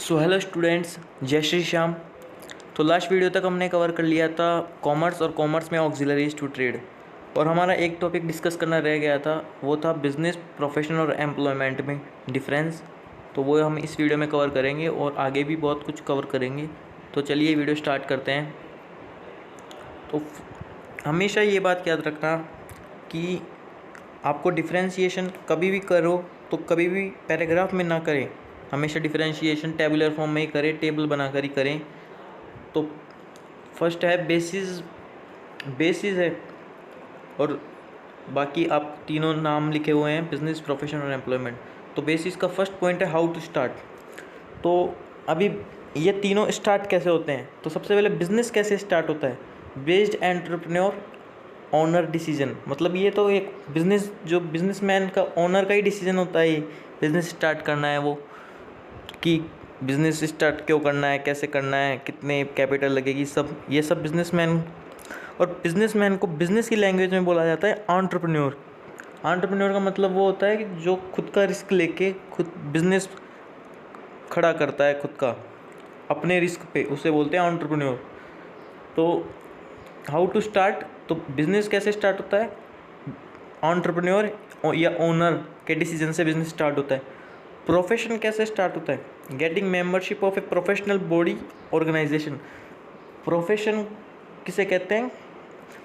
So hello students, जय श्री श्याम। तो last video तक हमने कवर कर लिया था कॉमर्स और कॉमर्स में ऑक्सिलरीज टू ट्रेड, और हमारा एक टॉपिक डिस्कस करना रह गया था, वो था बिजनेस, प्रोफेशन और एम्प्लॉयमेंट में डिफरेंस। तो वो हम इस वीडियो में कवर करेंगे और आगे भी बहुत कुछ कवर करेंगे। तो चलिए वीडियो स्टार्ट करते हैं। तो हमेशा ये बात याद रखना कि आपको डिफरेंशिएशन कभी भी करो तो कभी भी पैराग्राफ में ना करें, हमेशा डिफरेंशिएशन टेबुलर फॉर्म में ही करें, टेबल बनाकर ही करें। तो फर्स्ट है बेसिस है, और बाकी आप तीनों नाम लिखे हुए हैं, बिजनेस, प्रोफेशन और एम्प्लॉयमेंट। तो बेसिस का फर्स्ट पॉइंट है हाउ टू स्टार्ट। तो अभी ये तीनों स्टार्ट कैसे होते हैं, तो सबसे पहले बिजनेस कैसे स्टार्ट होता है, बेस्ड एंटरप्रेन्योर ओनर डिसीजन। मतलब ये तो एक बिजनेस, जो बिजनेसमैन का, ओनर का ही डिसीजन होता है, बिजनेस स्टार्ट करना है वो, कि बिजनेस स्टार्ट क्यों करना है, कैसे करना है, कितने कैपिटल लगेगी, सब ये सब बिजनेसमैन। और बिजनेसमैन को बिजनेस की लैंग्वेज में बोला जाता है एंटरप्रेन्योर। एंटरप्रेन्योर का मतलब वो होता है कि जो खुद का रिस्क लेके खुद बिजनेस खड़ा करता है, खुद का अपने रिस्क पे, उसे बोलते हैं एंटरप्रेन्योर। तो हाउ टू स्टार्ट, तो बिजनेस कैसे स्टार्ट होता है, एंटरप्रेन्योर या ओनर के डिसीजन से बिजनेस स्टार्ट होता है। प्रोफेशन कैसे स्टार्ट होता है, getting membership of a professional body organisation. Profession किसे कहते हैं,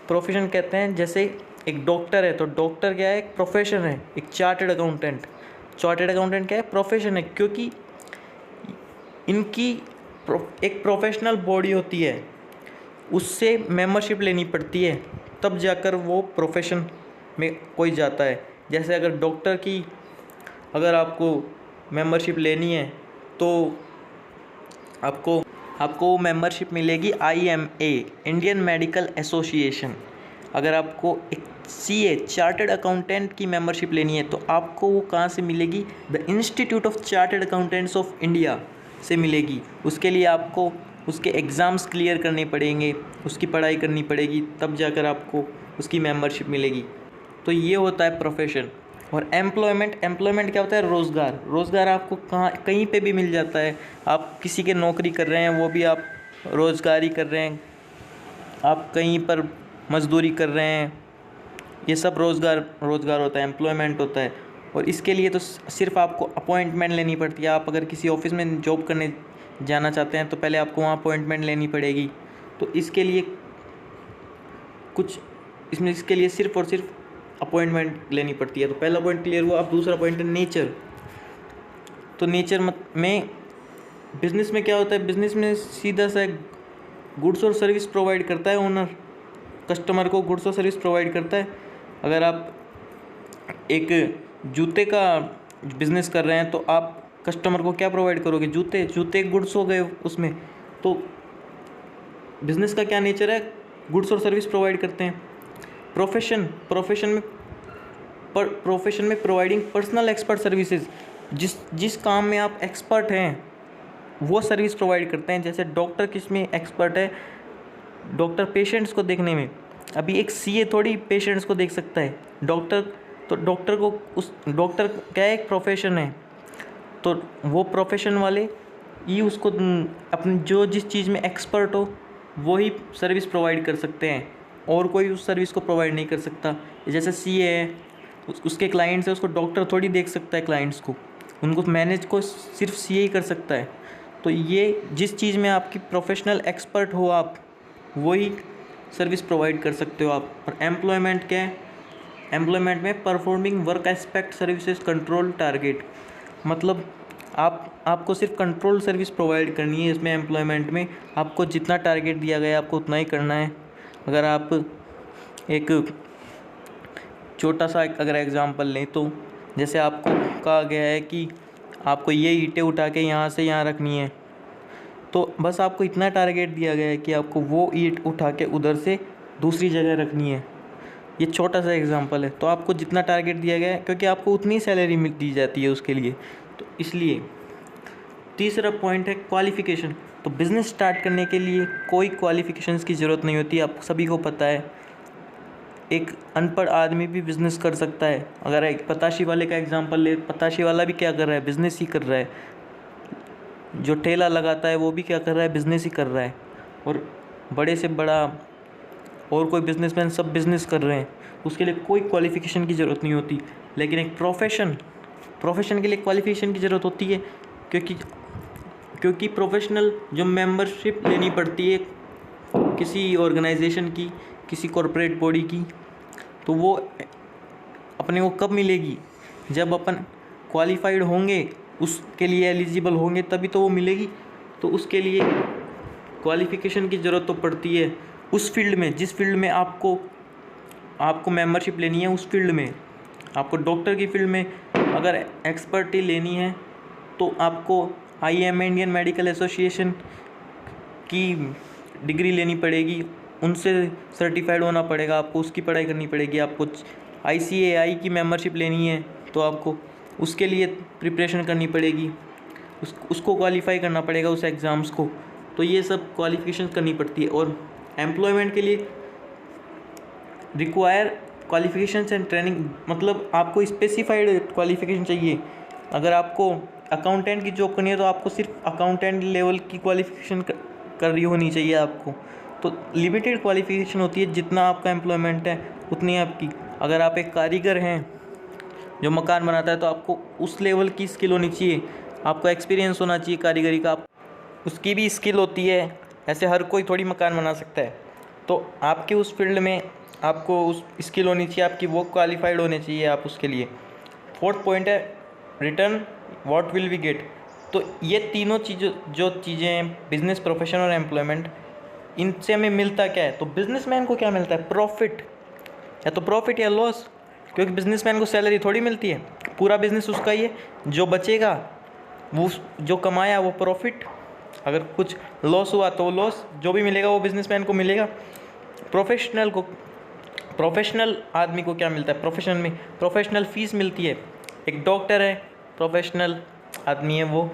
प्रोफेशन कहते हैं, जैसे एक डॉक्टर है तो डॉक्टर क्या है, एक प्रोफेशन है। एक चार्टर्ड अकाउंटेंट क्या है, प्रोफेशन है, क्योंकि इनकी एक प्रोफेशनल बॉडी होती है, उससे मेंबरशिप लेनी पड़ती है, तब जाकर वो प्रोफेशन में कोई जाता है। जैसे अगर डॉक्टर की अगर आपको मेंबरशिप लेनी है तो आपको मेंबरशिप मिलेगी IMA, इंडियन मेडिकल एसोसिएशन। अगर आपको एक CA, चार्टर्ड अकाउंटेंट की मेंबरशिप लेनी है तो आपको वो कहाँ से मिलेगी, the institute of chartered accountants of India से मिलेगी। उसके लिए आपको उसके एग्ज़ाम्स क्लियर करने पड़ेंगे, उसकी पढ़ाई करनी पड़ेगी, तब जाकर आपको उसकी मेंबरशिप मिलेगी। तो ये होता है प्रोफेशन। और एम्प्लॉयमेंट क्या होता है, रोज़गार आपको कहीं पे भी मिल जाता है। आप किसी के नौकरी कर रहे हैं, वो भी आप रोज़गार ही कर रहे हैं, आप कहीं पर मजदूरी कर रहे हैं, ये सब रोज़गार होता है, एम्प्लॉयमेंट होता है। और इसके लिए तो सिर्फ आपको अपॉइंटमेंट लेनी पड़ती है। आप अगर किसी ऑफिस में जॉब करने जाना चाहते हैं तो पहले आपको वहाँ अपॉइंटमेंट लेनी पड़ेगी। तो इसके लिए सिर्फ और सिर्फ अपॉइंटमेंट लेनी पड़ती है। तो पहला पॉइंट क्लियर हुआ। अब दूसरा पॉइंट है नेचर। तो नेचर में बिजनेस में क्या होता है, बिजनेस में सीधा सा गुड्स और सर्विस प्रोवाइड करता है ओनर, कस्टमर को गुड्स और सर्विस प्रोवाइड करता है। अगर आप एक जूते का बिज़नेस कर रहे हैं तो आप कस्टमर को क्या प्रोवाइड करोगे, जूते गुड्स हो गए उसमें। तो बिज़नेस का क्या नेचर है, गुड्स और सर्विस प्रोवाइड करते हैं। प्रोफेशन में प्रोवाइडिंग पर्सनल एक्सपर्ट सर्विसेज, जिस काम में आप एक्सपर्ट हैं वो सर्विस प्रोवाइड करते हैं। जैसे डॉक्टर किस में एक्सपर्ट है, डॉक्टर पेशेंट्स को देखने में। अभी एक CA थोड़ी पेशेंट्स को देख सकता है, डॉक्टर क्या है, एक प्रोफेशन है। तो वो प्रोफेशन वाले ही उसको अपनी जिस चीज़ में एक्सपर्ट हो वो ही सर्विस प्रोवाइड कर सकते हैं, और कोई उस सर्विस को प्रोवाइड नहीं कर सकता। जैसे CA है, उसके क्लाइंट्स है, उसको डॉक्टर थोड़ी देख सकता है क्लाइंट्स को, उनको मैनेज को सिर्फ CA ही कर सकता है। तो ये जिस चीज़ में आपकी प्रोफेशनल एक्सपर्ट हो आप, वही सर्विस प्रोवाइड कर सकते हो आप। और एम्प्लॉयमेंट क्या है, एम्प्लॉयमेंट में performing work aspect services control target. मतलब आपको सिर्फ कंट्रोल सर्विस प्रोवाइड करनी है। इसमें एम्प्लॉयमेंट में आपको जितना टारगेट दिया गया है आपको उतना ही करना है। अगर आप एक छोटा सा अगर एग्जांपल लें तो जैसे आपको कहा गया है कि आपको ये ईंटें उठा के यहाँ से यहाँ रखनी है, तो बस आपको इतना टारगेट दिया गया है कि आपको वो ईंट उठा के उधर से दूसरी जगह रखनी है। ये छोटा सा एग्जांपल है। तो आपको जितना टारगेट दिया गया है, क्योंकि आपको उतनी सैलरी दी जाती है उसके लिए, तो इसलिए। तीसरा पॉइंट है क्वालिफ़िकेशन। तो बिज़नेस स्टार्ट करने के लिए कोई क्वालिफ़िकेशंस की ज़रूरत नहीं होती, आप सभी को पता है। एक अनपढ़ आदमी भी बिज़नेस कर सकता है। अगर एक पताशी वाले का एग्जांपल ले, पताशी वाला भी क्या कर रहा है, बिज़नेस ही कर रहा है। जो ठेला लगाता है वो भी क्या कर रहा है, बिज़नेस ही कर रहा है। और बड़े से बड़ा और कोई बिजनेसमैन सब बिज़नेस कर रहे हैं, उसके लिए कोई क्वालिफ़िकेशन की ज़रूरत नहीं होती। लेकिन एक प्रोफेशन के लिए क्वालिफ़िकेशन की ज़रूरत होती है, क्योंकि क्योंकि प्रोफेशनल जो मेंबरशिप लेनी पड़ती है किसी ऑर्गेनाइजेशन की, किसी कॉरपोरेट बॉडी की, तो वो अपने को कब मिलेगी, जब अपन क्वालिफाइड होंगे, उसके लिए एलिजिबल होंगे, तभी तो वो मिलेगी। तो उसके लिए क्वालिफ़िकेशन की ज़रूरत तो पड़ती है उस फील्ड में, जिस फील्ड में आपको मेंबरशिप लेनी है। उस फील्ड में आपको डॉक्टर की फील्ड में अगर एक्सपर्टी लेनी है तो आपको IM इंडियन मेडिकल एसोसिएशन की डिग्री लेनी पड़ेगी, उनसे सर्टिफाइड होना पड़ेगा, आपको उसकी पढ़ाई करनी पड़ेगी। आपको ICAI की मेंबरशिप लेनी है तो आपको उसके लिए प्रिपरेशन करनी पड़ेगी, उसको क्वालिफाई करना पड़ेगा उस एग्ज़ाम्स को। तो ये सब क्वालिफ़िकेशन करनी पड़ती है। और एम्प्लॉयमेंट के लिए रिक्वायर क्वालिफ़िकेशंस एंड ट्रेनिंग, मतलब आपको स्पेसिफाइड क्वालिफ़िकेशन चाहिए। अगर आपको अकाउंटेंट की जॉब करनी है तो आपको सिर्फ अकाउंटेंट लेवल की क्वालिफ़िकेशन कर रही होनी चाहिए आपको। तो लिमिटेड क्वालिफ़िकेशन होती है, जितना आपका एम्प्लॉयमेंट है उतनी आपकी। अगर आप एक कारीगर हैं जो मकान बनाता है तो आपको उस लेवल की स्किल होनी चाहिए, आपको एक्सपीरियंस होना चाहिए कारीगरी का, उसकी भी स्किल होती है। ऐसे हर कोई थोड़ी मकान बना सकता है, तो आपके उस फील्ड में आपको उस स्किल होनी चाहिए, आपकी वो क्वालिफाइड होने चाहिए आप उसके लिए। फोर्थ पॉइंट है return what will we get. तो ये तीनों चीज़ें हैं, बिजनेस, प्रोफेशन और एम्प्लॉयमेंट, इनसे हमें मिलता क्या है। तो बिजनेसमैन को क्या मिलता है, प्रॉफिट, या तो प्रॉफिट या लॉस, क्योंकि बिजनेसमैन को सैलरी थोड़ी मिलती है, पूरा बिजनेस उसका ही है। जो बचेगा, वो जो कमाया वो प्रॉफिट, अगर कुछ लॉस हुआ तो लॉस, जो भी मिलेगा वो बिजनेसमैन को मिलेगा। प्रोफेशनल आदमी को क्या मिलता है, प्रोफेशन में प्रोफेशनल फ़ीस मिलती है। एक डॉक्टर है, प्रोफेशनल आदमी है वो,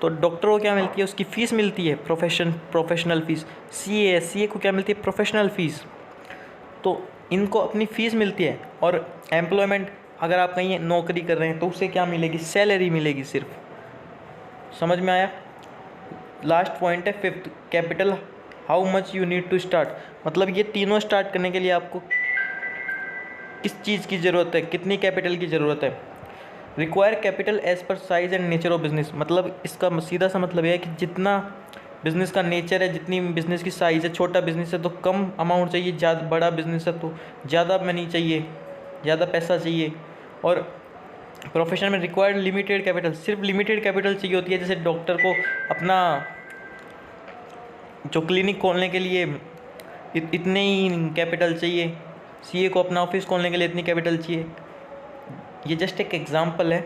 तो डॉक्टर को क्या मिलती है, उसकी फ़ीस मिलती है, प्रोफेशनल फ़ीस। CA को क्या मिलती है, प्रोफेशनल फ़ीस। तो इनको अपनी फ़ीस मिलती है। और एम्प्लॉयमेंट, अगर आप कहीं नौकरी कर रहे हैं तो उससे क्या मिलेगी, सैलरी मिलेगी सिर्फ। समझ में आया। लास्ट पॉइंट है fifth, capital, how much you need to start. मतलब ये तीनों स्टार्ट करने के लिए आपको किस चीज़ की ज़रूरत है, कितनी कैपिटल की ज़रूरत है। Require capital as per size and nature of business, मतलब इसका सीधा सा मतलब यह है कि जितना बिज़नेस का नेचर है, जितनी बिज़नेस की साइज़ है, छोटा बिज़नेस है तो कम अमाउंट चाहिए, ज़्यादा बड़ा बिज़नेस है तो ज़्यादा मनी चाहिए, ज़्यादा पैसा चाहिए। और प्रोफेशन में रिक्वायर्ड लिमिटेड कैपिटल, सिर्फ लिमिटेड कैपिटल चाहिए होती है। जैसे डॉक्टर को अपना जो क्लिनिक खोलने के लिए इतने ही कैपिटल चाहिए, CA को अपना ऑफिस खोलने के लिए इतनी कैपिटल चाहिए। ये जस्ट एक एग्जांपल है।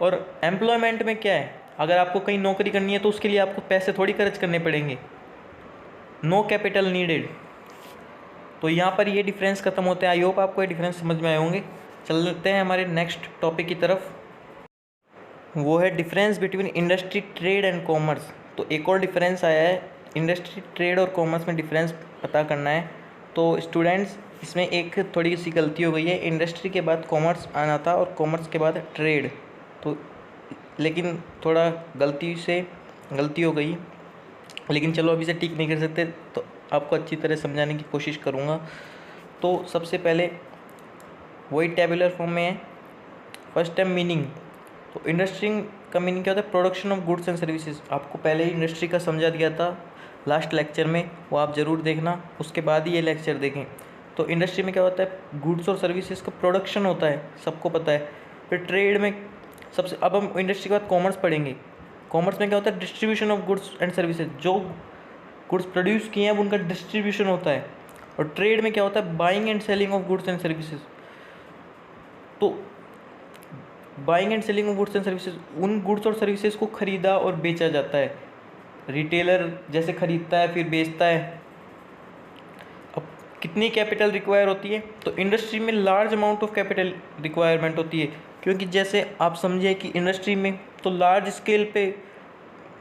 और एम्प्लॉयमेंट में क्या है, अगर आपको कहीं नौकरी करनी है तो उसके लिए आपको पैसे थोड़ी खर्च करने पड़ेंगे, नो कैपिटल नीडेड। तो यहाँ पर ये डिफरेंस खत्म होते हैं। आई होप आपको ये डिफरेंस समझ में आए होंगे। चलते हैं हमारे नेक्स्ट टॉपिक की तरफ, वो है difference between industry, trade and commerce. तो एक और डिफरेंस आया है, इंडस्ट्री, ट्रेड और कॉमर्स में डिफरेंस पता करना है। तो स्टूडेंट्स, इसमें एक थोड़ी सी गलती हो गई है, इंडस्ट्री के बाद कॉमर्स आना था और कॉमर्स के बाद ट्रेड, तो लेकिन थोड़ा गलती हो गई, लेकिन चलो अभी से ठीक नहीं कर सकते, तो आपको अच्छी तरह समझाने की कोशिश करूँगा। तो सबसे पहले वही टेबुलर फॉर्म में है। फर्स्ट टाइम मीनिंग, तो इंडस्ट्री का मीनिंग क्या होता है, production of goods and services. आपको पहले ही इंडस्ट्री का समझा दिया था लास्ट लेक्चर में, वो आप ज़रूर देखना, उसके बाद ही ये लेक्चर देखें। तो इंडस्ट्री में क्या होता है, गुड्स और सर्विसेज का प्रोडक्शन होता है, सबको पता है। फिर ट्रेड में अब हम इंडस्ट्री के बाद कॉमर्स पढ़ेंगे। कॉमर्स में क्या होता है, distribution of goods and services, जो गुड्स प्रोड्यूस किए हैं उनका डिस्ट्रीब्यूशन होता है। और ट्रेड में क्या होता है, buying and selling of goods and services. तो buying and selling of goods and services, उन गुड्स और सर्विसेज को खरीदा और बेचा जाता है। रिटेलर जैसे खरीदता है फिर बेचता है। अब कितनी कैपिटल रिक्वायर होती है, तो इंडस्ट्री में large amount of capital requirement होती है, क्योंकि जैसे आप समझिए कि इंडस्ट्री में तो लार्ज स्केल पे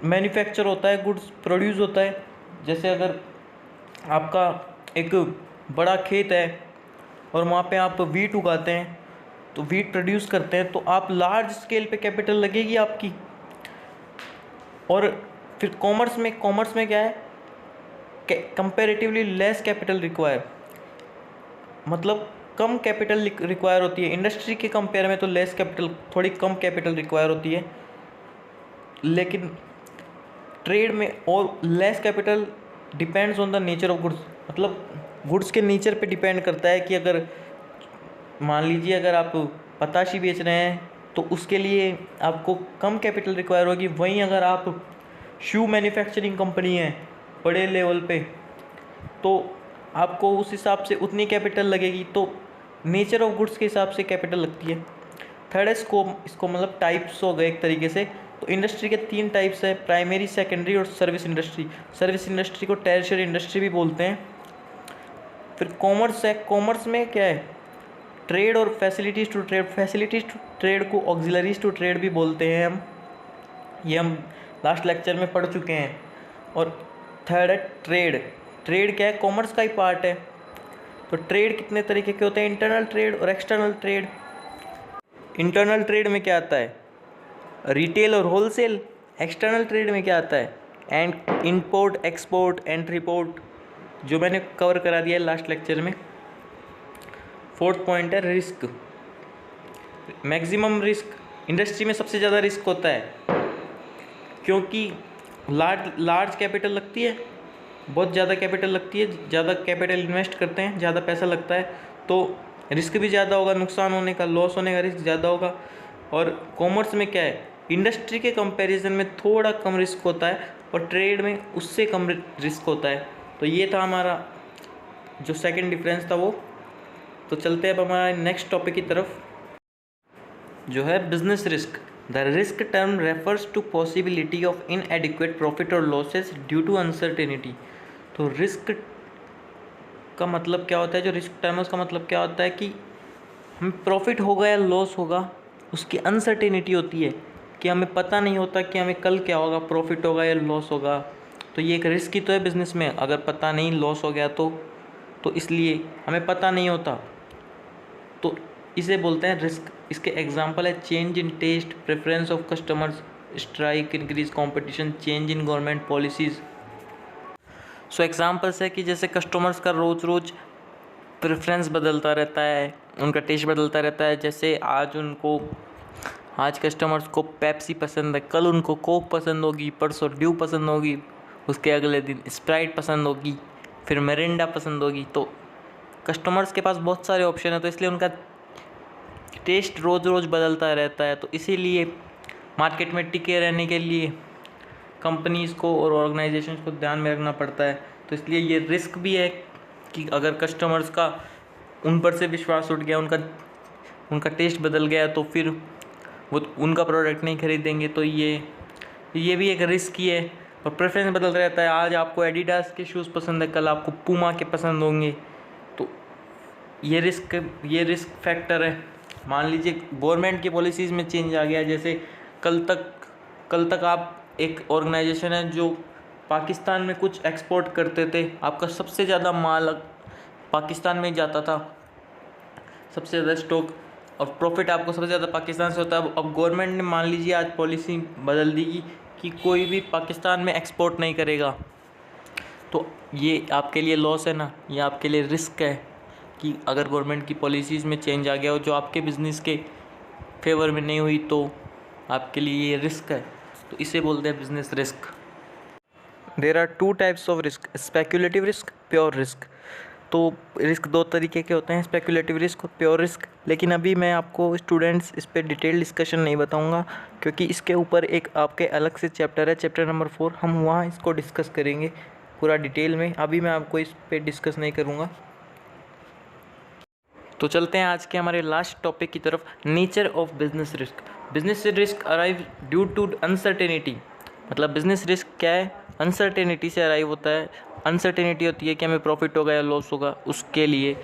मैन्युफैक्चर होता है, गुड्स प्रोड्यूस होता है। जैसे अगर आपका एक बड़ा खेत है और वहाँ पे आप वीट उगाते हैं, तो वीट प्रोड्यूस करते हैं, तो आप लार्ज स्केल पे कैपिटल लगेगी आपकी। और फिर कॉमर्स में क्या है, कंपेरेटिवली लेस कैपिटल रिक्वायर, मतलब कम कैपिटल रिक्वायर होती है। इंडस्ट्री के कंपेयर में तो लेस कैपिटल, थोड़ी कम कैपिटल रिक्वायर होती है, लेकिन ट्रेड में और less capital depends on the nature of goods, मतलब गुड्स के नेचर पे डिपेंड करता है कि अगर मान लीजिए अगर आप पताशी बेच रहे हैं तो उसके लिए आपको कम कैपिटल रिक्वायर होगी। वहीं अगर आप शू मैन्युफैक्चरिंग कंपनी है बड़े लेवल पे तो आपको उस हिसाब से उतनी कैपिटल लगेगी, तो नेचर ऑफ गुड्स के हिसाब से कैपिटल लगती है। थर्ड है स्कोप, इसको मतलब टाइप्स हो गए एक तरीके से। तो इंडस्ट्री के 3 टाइप्स है, प्राइमरी, सेकेंडरी और सर्विस इंडस्ट्री। सर्विस इंडस्ट्री को टैरिशरी इंडस्ट्री भी बोलते हैं। फिर कॉमर्स है, कॉमर्स में क्या है, ट्रेड और facilities to trade. Facilities to trade को ऑक्सिलरीज टू ट्रेड भी बोलते हैं हम, ये हम लास्ट लेक्चर में पढ़ चुके हैं। और थर्ड है ट्रेड। ट्रेड क्या है, कॉमर्स का ही पार्ट है। तो ट्रेड कितने तरीके के होते हैं, इंटरनल ट्रेड और एक्सटर्नल ट्रेड। इंटरनल ट्रेड में क्या आता है, रिटेल और होलसेल। एक्सटर्नल ट्रेड में क्या आता है, and import, export, entry port, जो मैंने कवर करा दिया है लास्ट लेक्चर में। फोर्थ पॉइंट है रिस्क, मैक्सिमम रिस्क। इंडस्ट्री में सबसे ज़्यादा रिस्क होता है क्योंकि लार्ज कैपिटल लगती है, बहुत ज़्यादा कैपिटल लगती है, ज़्यादा कैपिटल इन्वेस्ट करते हैं, ज़्यादा पैसा लगता है, तो रिस्क भी ज़्यादा होगा, नुकसान होने का, लॉस होने का रिस्क ज़्यादा होगा। और कॉमर्स में क्या है, इंडस्ट्री के कंपैरिजन में थोड़ा कम रिस्क होता है और ट्रेड में उससे कम रिस्क होता है। तो ये था हमारा जो सेकंड डिफरेंस था वो। तो चलते हैं अब हमारे नेक्स्ट टॉपिक की तरफ, जो है business risk. The risk term refers to possibility of इनएडिक्वेट profit और लॉसेस ड्यू टू अनसर्टेनिटी। तो रिस्क का मतलब क्या होता है, जो रिस्क टर्म है उसका मतलब क्या होता है कि हमें प्रॉफिट होगा या लॉस होगा, उसकी अनसर्टेनिटी होती है कि हमें पता नहीं होता कि हमें कल क्या होगा, प्रॉफिट होगा या लॉस होगा। तो ये एक रिस्क ही तो है बिज़नेस में, अगर पता नहीं लॉस हो गया तो इसलिए हमें पता नहीं होता, तो इसे बोलते हैं रिस्क। इसके एग्जांपल है change in taste, preference of customers, strike, increase competition, change in government policies. So examples है कि जैसे कस्टमर्स का रोज़ रोज़ प्रेफरेंस बदलता रहता है, उनका टेस्ट बदलता रहता है। जैसे आज कस्टमर्स को पेप्सी पसंद है, कल उनको कोक पसंद होगी, परसों ड्यू पसंद होगी, उसके अगले दिन स्प्राइट पसंद होगी, फिर मिरिंडा पसंद होगी। तो कस्टमर्स के पास बहुत सारे ऑप्शन है, तो इसलिए उनका टेस्ट रोज़ रोज़ बदलता रहता है। तो इसीलिए मार्केट में टिके रहने के लिए कंपनीज़ को और ऑर्गेनाइजेशंस को ध्यान में रखना पड़ता है। तो इसलिए ये रिस्क भी है कि अगर कस्टमर्स का उन पर से विश्वास उठ गया, उनका टेस्ट बदल गया, तो फिर वो उनका प्रोडक्ट नहीं खरीदेंगे। तो ये भी एक रिस्क ही है। और प्रेफरेंस बदल रहता है, आज आपको एडिडास के शूज़ पसंद है, कल आपको पूमा के पसंद होंगे। तो ये रिस्क फैक्टर है। मान लीजिए गवर्नमेंट की पॉलिसीज़ में चेंज आ गया, जैसे कल तक आप एक ऑर्गेनाइजेशन है जो पाकिस्तान में कुछ एक्सपोर्ट करते थे, आपका सबसे ज़्यादा माल पाकिस्तान में ही जाता था, सबसे ज़्यादा स्टॉक, और प्रॉफिट आपको सबसे ज़्यादा पाकिस्तान से होता है। अब गवर्नमेंट ने मान लीजिए आज पॉलिसी बदल दी कि कोई भी पाकिस्तान में एक्सपोर्ट नहीं करेगा, तो ये आपके लिए लॉस है ना, ये आपके लिए रिस्क है कि अगर गवर्नमेंट की पॉलिसीज़ में चेंज आ गया हो जो आपके बिज़नेस के फेवर में नहीं हुई, तो आपके लिए ये रिस्क है। तो इसे बोलते हैं business risk. There are 2 types of risk, speculative risk, pure risk. तो रिस्क 2 तरीके के होते हैं, स्पेक्युलेटिव रिस्क और प्योर रिस्क। लेकिन अभी मैं आपको स्टूडेंट्स इस पर डिटेल डिस्कशन नहीं बताऊंगा, क्योंकि इसके ऊपर एक आपके अलग से चैप्टर है, चैप्टर नंबर 4, हम वहाँ इसको डिस्कस करेंगे पूरा डिटेल में। अभी मैं आपको इस पर डिस्कस नहीं करूँगा। तो चलते हैं आज के हमारे लास्ट टॉपिक की तरफ, nature of business risk. Business risk arrive due to uncertainty. मतलब बिजनेस रिस्क क्या है, अनसर्टेनिटी से अराइव होता है। अनसर्टेनिटी होती है कि हमें प्रॉफिट होगा या लॉस होगा, उसके लिए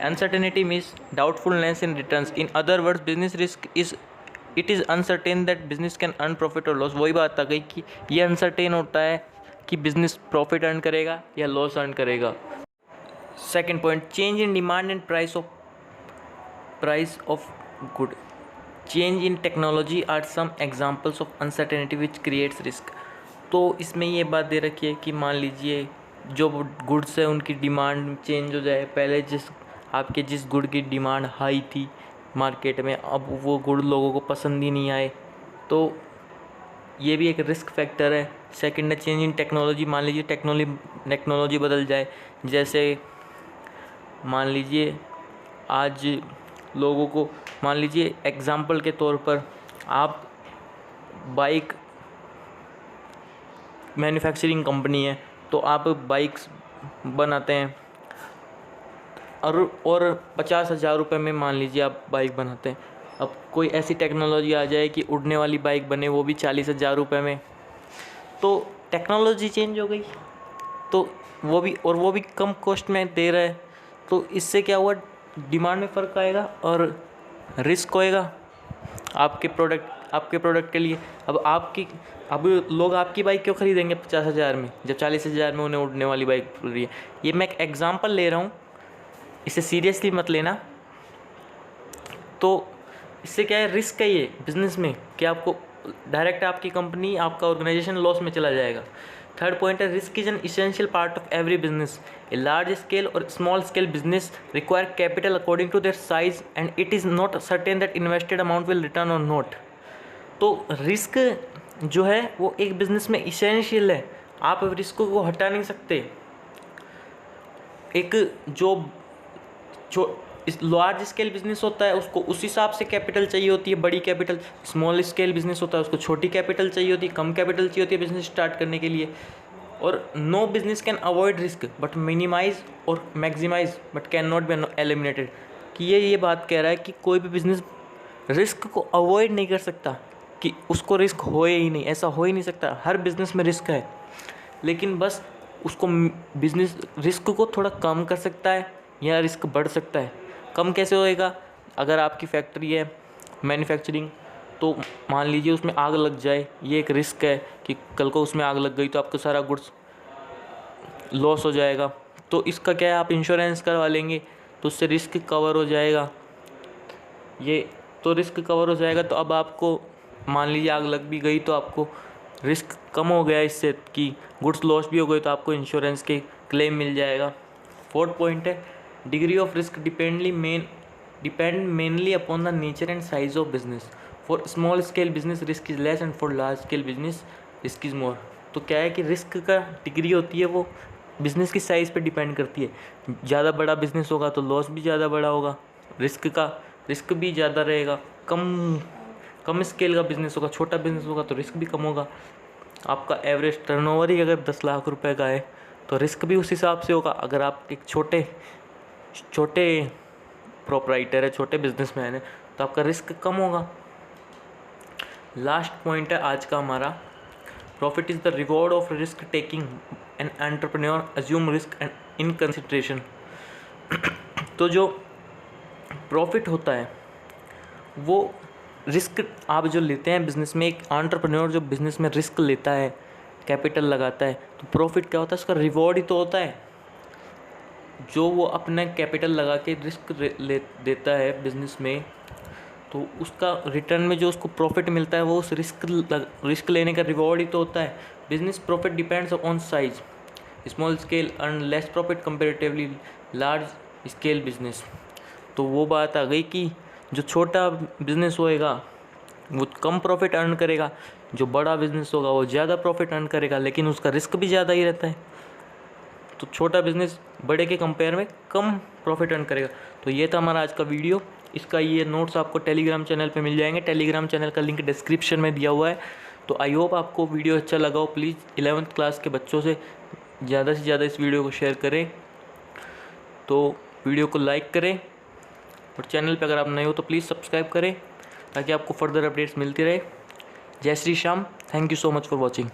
uncertainty means doubtfulness in returns. In other words business risk it is uncertain that business can earn profit और लॉस। वही बात आ गई कि ये अनसर्टेन होता है कि बिजनेस प्रॉफिट अर्न करेगा या लॉस अर्न करेगा। Second point, change in demand and price of good. Change in technology are some examples of uncertainty which creates risk. तो इसमें ये बात दे रखी है कि मान लीजिए जो गुड्स है उनकी डिमांड चेंज हो जाए। पहले जिस गुड की डिमांड हाई थी मार्केट में, अब वो गुड लोगों को पसंद ही नहीं आए, तो ये भी एक रिस्क फैक्टर है। सेकंड है चेंज इन टेक्नोलॉजी। मान लीजिए टेक्नोलॉजी बदल जाए, जैसे मान लीजिए आज लोगों को, मान लीजिए एग्जाम्पल के तौर पर आप बाइक मैन्युफैक्चरिंग कंपनी है, तो आप बाइक्स बनाते हैं और 50,000 रुपये में मान लीजिए आप बाइक बनाते हैं। अब कोई ऐसी टेक्नोलॉजी आ जाए कि उड़ने वाली बाइक बने, वो भी 40,000 रुपये में, तो टेक्नोलॉजी चेंज हो गई, तो वो भी कम कॉस्ट में दे रहा है। तो इससे क्या हुआ, डिमांड में फ़र्क आएगा और रिस्क होएगा आपके प्रोडक्ट के लिए। अब लोग आपकी बाइक क्यों ख़रीदेंगे 50,000 में, जब 40,000 में उन्हें उड़ने वाली बाइक मिल रही है। ये मैं एक एग्जांपल ले रहा हूँ, इसे सीरियसली मत लेना। तो इससे क्या है, रिस्क है ये बिज़नेस में कि आपको डायरेक्ट आपकी कंपनी, आपका ऑर्गेनाइजेशन लॉस में चला जाएगा। थर्ड पॉइंट है risk is an essential part of every business. A large scale और small scale business require capital according to their size and it is not certain that invested amount will return और not. तो risk जो है वो एक business में essential है, आप रिस्क को हटा नहीं सकते। एक जो लार्ज स्केल बिजनेस होता है उसको उस हिसाब से कैपिटल चाहिए होती है, बड़ी कैपिटल। स्मॉल स्केल बिजनेस होता है उसको छोटी कैपिटल चाहिए होती है, कम कैपिटल चाहिए होती है बिजनेस स्टार्ट करने के लिए। और no business can avoid risk but minimise और maximise but can not be eliminated. कि ये बात कह रहा है कि कोई भी बिजनेस रिस्क को अवॉइड नहीं कर सकता, कि उसको रिस्क होए ही नहीं, ऐसा हो ही नहीं सकता। हर बिजनेस में रिस्क है, लेकिन बस उसको बिजनेस रिस्क को थोड़ा कम कर सकता है या रिस्क बढ़ सकता है। कम कैसे होएगा, अगर आपकी फैक्ट्री है मैन्युफैक्चरिंग, तो मान लीजिए उसमें आग लग जाए, ये एक रिस्क है कि कल को उसमें आग लग गई तो आपका सारा गुड्स लॉस हो जाएगा। तो इसका क्या है, आप इंश्योरेंस करवा लेंगे तो उससे रिस्क कवर हो जाएगा। ये तो रिस्क कवर हो जाएगा, तो अब आपको मान लीजिए आग लग भी गई तो आपको रिस्क कम हो गया इससे, कि गुड्स लॉस भी हो गए तो आपको इंश्योरेंस के क्लेम मिल जाएगा। फोर्थ पॉइंट है degree of risk depend mainly upon the nature and size of business. For small scale business risk is less and for large scale business risk is more. तो क्या है कि risk का degree होती है वो business की साइज़ पे डिपेंड करती है। ज़्यादा बड़ा बिजनेस होगा तो लॉस भी ज़्यादा बड़ा होगा, रिस्क भी ज़्यादा रहेगा। कम स्केल का बिज़नेस होगा, छोटा बिज़नेस होगा तो रिस्क भी कम होगा। आपका एवरेज टर्नओवर ही अगर 10 लाख रुपए का है तो रिस्क भी उस हिसाब से होगा। अगर आप एक छोटे प्रोप्राइटर है, छोटे बिजनेसमैन है, तो आपका रिस्क कम होगा। लास्ट पॉइंट है आज का हमारा, profit is the reward of risk taking an entrepreneur assume risk and in consideration. तो जो प्रॉफिट होता है वो रिस्क आप जो लेते हैं बिज़नेस में, एक एंटरप्रेन्योर जो बिज़नेस में रिस्क लेता है, कैपिटल लगाता है, तो प्रॉफिट क्या होता है, उसका रिवॉर्ड ही तो होता है। जो वो अपना कैपिटल लगा के रिस्क देता है बिज़नेस में, तो उसका रिटर्न में जो उसको प्रॉफिट मिलता है वो उस रिस्क लेने का रिवॉर्ड ही तो होता है। Business profit depends on size, small scale earn less profit comparatively large scale business. तो वो बात आ गई कि जो छोटा बिजनेस होएगा वो कम प्रॉफिट अर्न करेगा, जो बड़ा बिजनेस होगा वो ज़्यादा प्रॉफिट अर्न करेगा, लेकिन उसका रिस्क भी ज़्यादा ही रहता है। तो छोटा बिजनेस बड़े के कंपेयर में कम प्रॉफिट अर्न करेगा। तो ये था हमारा आज का वीडियो। इसका ये नोट्स आपको टेलीग्राम चैनल पे मिल जाएंगे। टेलीग्राम चैनल का लिंक डिस्क्रिप्शन में दिया हुआ है। तो आई होप आपको वीडियो अच्छा लगा हो। प्लीज़ 11th क्लास के बच्चों से ज़्यादा इस वीडियो को शेयर करें। तो वीडियो को लाइक करें और चैनल पे अगर आप नए हो तो प्लीज़ सब्सक्राइब करें ताकि आपको फर्दर अपडेट्स मिलती रहे। जय Shri Shyam. Thank you so much for watching.